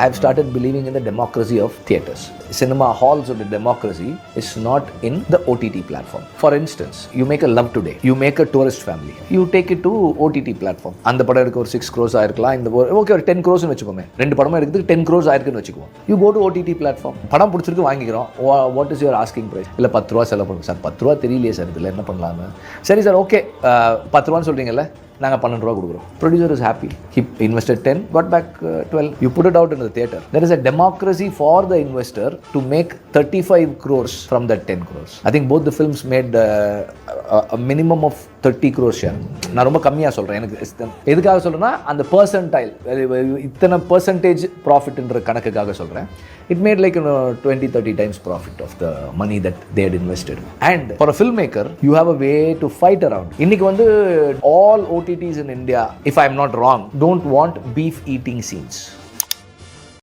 I've started believing in the democracy of theatres. Cinema halls of the democracy is not in the OTT platform. For instance, you make a Love Today, you make a tourist family, you take it to OTT platform. அந்த படம் எடுக்க ஒரு 6 crores ஆயிருக்கலாம், இந்த okay ஒரு 10 crores வச்சுக்கோமே, 2 படமும் எடுக்கிறதுக்கு 10 crores ஆயிருக்குன்னு வச்சுக்குவோம். You go to OTT platform, படம் பிடிச்சிருக்கு வாங்கிக்கிறோம். What is your asking price? இல்லை 10 ரூபா செலவு பண்ணுங்க சார். 10 ரூபா தெரியலையே சார், இதில் என்ன பண்ணலான்னு. சரி சார், ஓகே 10 ரூபான்னு சொல்கிறீங்கல்ல, நாங்கள் 12 ரூபா கொடுக்குறோம். Producer is happy, he invested 10, got back 12. You put it out in the theatre. There is a democracy for the investor to make 35 crores from that 10 crores. I think both the films made a minimum of 30 crores share. நான் ரொம்ப கம்மியாக சொல்கிறேன். எனக்கு எதுக்காக சொல்கிறேன்னா, அந்த percentile இத்தனை percentage ப்ராஃபிட்ன்ற கணக்குக்காக சொல்கிறேன். It made like 20-30 times profit of the money that they had invested. And for a filmmaker, you have a way to fight around. இன்னைக்கு all OTTs in India, if I'm not wrong, don't want beef eating scenes.